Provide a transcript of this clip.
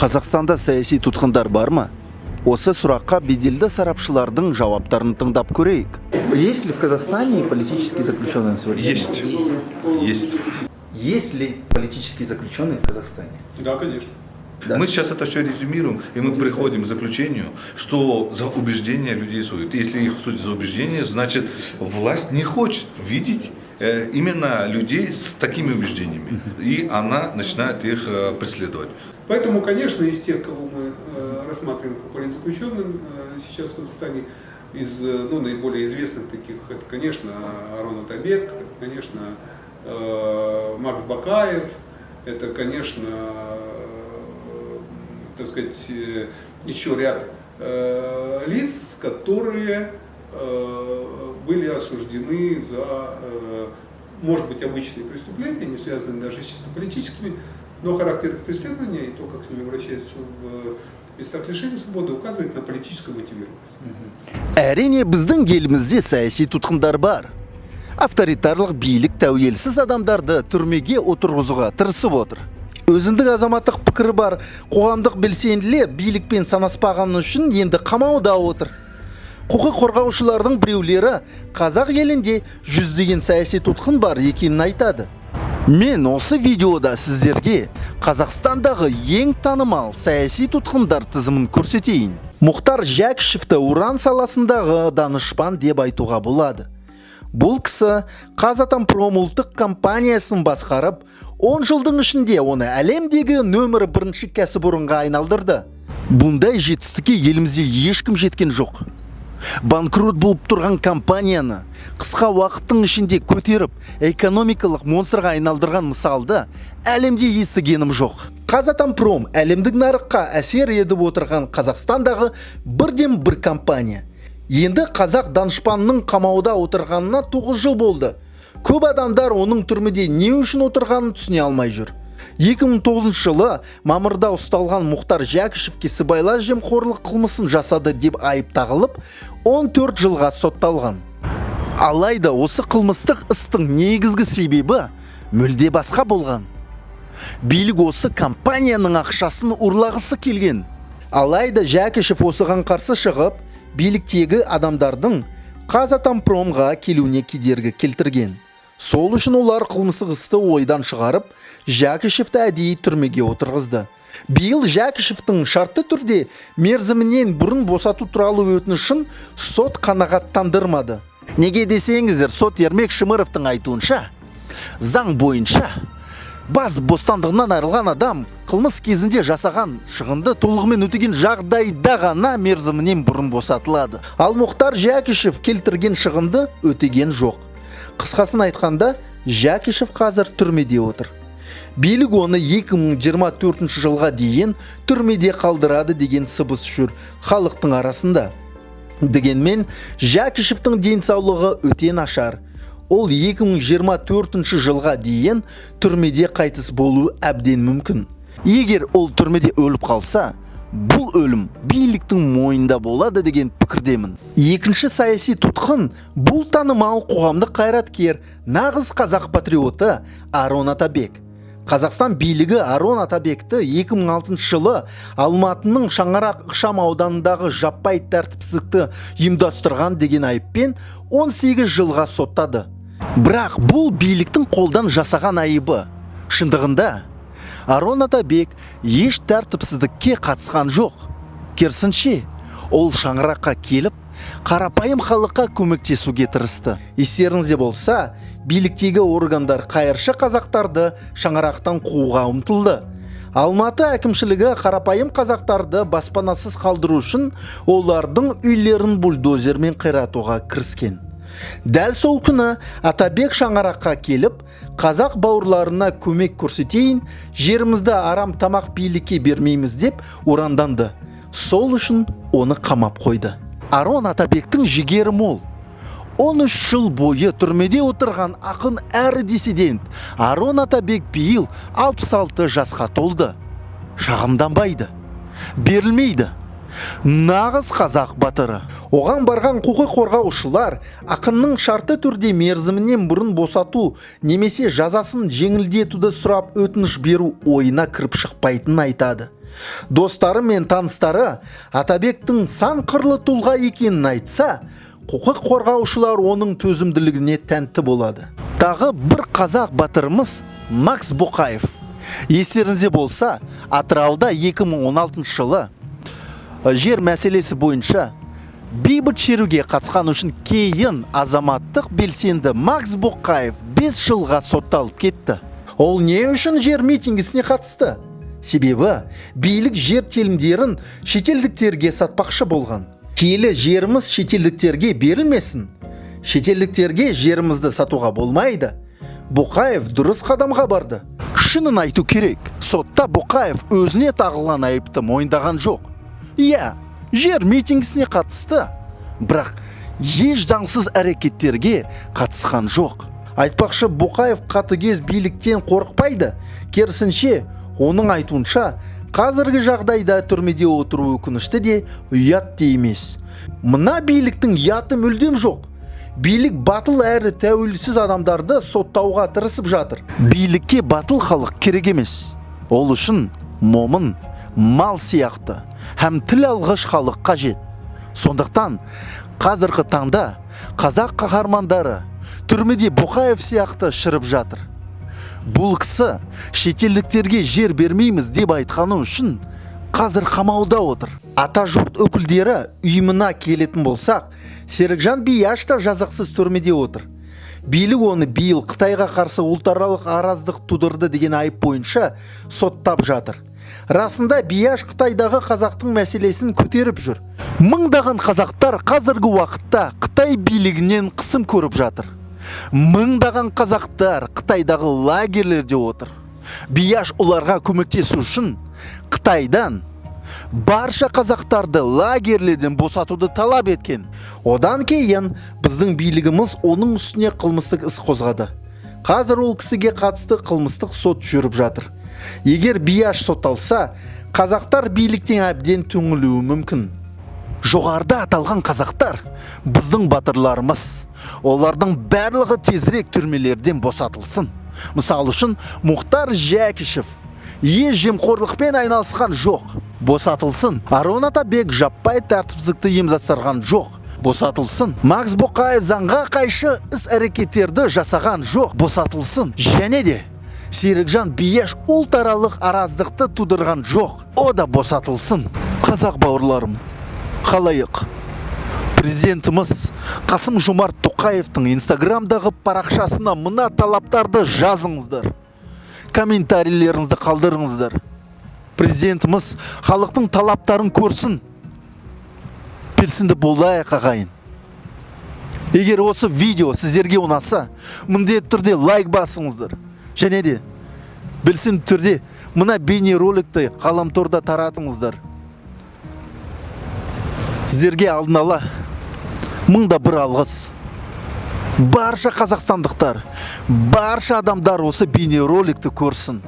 Қазақстанда саяси тұтқындар бар ма? Осы сұраққа беделді сарапшылардың жауаптарын тыңдап көрейік. Есть ли в Казахстане политические заключенные на сегодня? Есть. Есть ли политические заключенные в Казахстане? Да, конечно. Да. Мы сейчас это все резюмируем, и мы приходим к заключению, что за убеждения людей судят. Если их судят за убеждения, значит власть не хочет видеть именно людей с такими убеждениями, и она начинает их преследовать. Поэтому, конечно, из тех, кого мы рассматриваем как политзаключенным сейчас в Казахстане, из наиболее известных таких, это, конечно, Арон Атабек, это, конечно, Макс Бакаев, это, конечно, так сказать, еще ряд лиц, которые были осуждены за, может быть, обычные преступления, не связанные даже с чисто политическими, но характер их преследования и то, как с ними обращаются в местах лишения свободы, указывает на политическую мотивированность. Әрине біздің елімізде саяси тұтқындар бар. Авторитарлық билік тәуелсіз адамдарды түрмеге отырғызуға тырысып отыр. Өзіндік азаматтық пікірі бар қоғамдық белсенділер билікпен санаспағаны үшін енді қамауда отыр. Құқық қорғаушылардың біреулері қазақ елінде жүздеген саяси тұтқын бар екенін айтады. Мен осы видеода сіздерге Қазақстандағы ең танымал саяси тұтқындар тізімін көрсетейін. Мұхтар Жәкішевті уран саласындағы данышпан деп айтуға болады. Бұл кісі Қазатомпром ұлттық компаниясын басқарып, 10 жылдың ішінде оны әлемдегі нөмірі 1 кәсіпорынға айналдырды. Бұндай жетістікке елімізде ешкім жеткен жоқ. Банкрот болып тұрған компанияны қысқа уақыттың ішінде көтеріп, экономикалық монстрға айналдырған мысалды әлемде естігенім жоқ. Қазатомпром әлемдік нарыққа әсер етіп отырған Қазақстандағы бірден бір компания. Енді қазақ данышпанның қамауда отырғанына 9 жыл болды. Көп адамдар оның түрмеде не үшін отырғанын түсіне алмай жүр. 2009 жылы мамырда ұсталған Мұхтар Жәкішевке сыбайлас жемқорлық қылмысын жасады деп айып тағылып, 14 жылға сотталған. Алайда осы қылмыстық істің негізгі себебі мүлде басқа болған. Билік осы компанияның ақшасын ұрлағысы келген. Алайда Жәкішев осыған қарсы шығып, биліктегі адамдардың Қазатомпромға келуіне кедергі келтірген. Сол үшін олар қылмыстық істі ойдан шығарып, Жәкішевті әдейі түрмеге отырғызды. Биыл Жәкішевтің шартты түрде мерзімінен бұрын босату туралы өтінішін сот қанағаттандырмады. Неге десеңіздер, сот Ермек Шымыровтың айтуынша, заң бойынша бас бостандығынан айырылған адам қылмыс кезінде жасаған шығынды толығымен өтеген жағдайда ғана мерзімінен бұрын босатылады. Ал Мұхтар Жәкішев келтірген шығынды өтеген жоқ. Қысқасын айтқанда, Жәкішев қазір түрмеде отыр. Билік оны 2024 жылға дейін түрмеде қалдырады деген сыбыс жүр халықтың арасында. Дегенмен, Жәкішевтің денсаулығы өте нашар. Ол 2024 жылға дейін түрмеде қайтыс болу әбден мүмкін. Егер ол түрмеде өліп қалса, бұл өлім биліктің мойнында болады деген пікірдемін. Екінші саяси тұтқын бұл танымал қоғамдық қайраткер, нағыз қазақ патриоты Арон Атабек. Қазақстан билігі Арон Атабекті 2006 жылы Алматының Шаңарақ ықшам ауданындағы жаппай тәртіпсіздікті ұйымдастырған деген айыппен 18 жылға соттады. Бірақ бұл биліктің қолдан жасаған айыбы. Шындығында Арон Атабек еш тәртіпсіздікке қатысқан жоқ. Керісінше, ол Шаңыраққа келіп, қарапайым халыққа көмектесуге тырысты. Естеріңізде болса, биліктегі органдар қайыршы қазақтарды Шаңырақтан қууға ұмтылды. Алматы әкімшілігі қарапайым қазақтарды баспанасыз қалдыру үшін олардың үйлерін бульдозермен қиратуға кіріскен. Дәл сол күні Атабек Шаңыраққа келіп, қазақ бауырларына көмек көрсетейін, жерімізді арам тамақ билікке бермейміз деп уранданды. Сол үшін оны қамап қойды. Арон Атабектің жігері мол. 13 жыл бойы түрмеде отырған ақын әрі диссидент Арон Атабек биыл 66 жасқа толды. Шағымданбайды, берілмейді. Нағыз қазақ батыры. Оған барған құқық қорғаушылар ақынның шартты түрде мерзімінен бұрын босату немесе жазасын жеңілдетуді сұрап өтініш беру ойына кіріп шықпайтынын айтады. Достары мен таныстары Атабектің сан қырлы тұлға екенін айтса, құқық қорғаушылар оның төзімділігіне тәнті болады. Тағы бір қазақ батырымыз Макс Боқаев. Естеріңізде болса, Атырауда 2016 жылы жер мәселесі бойынша бейбіт шеруге қатысқан үшін кейін азаматтық белсенді Макс Боқаев 5 жылға сотталып кетті. Ол не үшін жер митингісіне қатысты? Себебі билік жер телімдерін шетелдіктерге сатпақшы болған. Киелі жеріміз шетелдіктерге берілмесін. Шетелдіктерге жерімізді сатуға болмайды. Боқаев дұрыс қадамға барды. Шынын айту керек, сотта Боқаев өзіне тағылған айыпты мойындаған жоқ. Иә, жер митингісіне қатысты, бірақ еш заңсыз әрекеттерге қатысқан жоқ. Айтпақшы, Боқаев қатыгез биліктен қорықпайды. Керісінше, оның айтуынша, қазіргі жағдайда түрмеде отыру өкінішті де ұят те емес. Мына биліктің ұяты мүлдем жоқ. Билік батыл әрі тәуелсіз адамдарды соттауға тырысып жатыр. Билікке батыл халық керек емес. Ол үшін момын, мал сияқты, һәм тіл алғыш халық қажет. Сондықтан қазіргі таңда қазақ қаһармандары түрмеде Боқаев сияқты шіріп жатыр. Бұл кісі шетелдіктерге жер бермейміз деп айтқаны үшін қазір қамауда отыр. Ата жұрт өкілдері ұйымына келетін болсақ, Серікжан Бияш та жазықсыз түрмеде отыр. Билік оны биыл Қытайға қарсы ұлтаралық араздық тудырды деген айып бойынша соттап жатыр. Расында Бияш Қытайдағы қазақтың мәселесін көтеріп жүр. Мыңдаған қазақтар қазіргі уақытта Қытай билігінен қысым көріп жатыр. Мыңдаған қазақтар Қытайдағы лагерлерде отыр. Бияш оларға көмектесу үшін Қытайдан барша қазақтарды лагерлерден босатуды талап еткен. Одан кейін біздің билігіміз оның үстіне қылмыстық іс қозғады. Қазір ол кісіге қатысты қылмыстық сот жүріп жатыр. Егер Бияш сотталса, қазақтар биліктен әбден түңілуі мүмкін. Жоғарыда аталған қазақтар біздің батырларымыз. Олардың барлығы тезірек түрмелерден босатылсын. Мысалы үшін Мұхтар Жәкішев еш жемқорлықпен айналысқан жоқ. Босатылсын. Арон Атабек жаппай тәртіпсіздікті ұйымдастырған жоқ. Босатылсын. Макс Боқаев заңға қайшы іс-әрекеттерді жасаған жоқ. Босатылсын. Және де Серікжан Бияш ұлтаралық араздықты тудырған жоқ. О да босатылсын. Қазақ бауырларым, қалайық? Президентіміз Қасым Жомарт Тоқаевтың Инстаграмдағы парақшасына мына талаптарды жазыңыздар. Комментарийлеріңізді қалдырыңыздар. Президентіміз халықтың талаптарын көрсін. Белсенді болайық ағайын. Егер осы видео сіздерге ұнаса, міндетті түрде лайк басыңыздар. Және де белсенді түрде мына бейнероликті ғаламторда таратыңыздар. Сіздерге алдын ала мыңда бір алғыс. Барша қазақстандықтар, барша адамдар осы бейнероликті көрсін.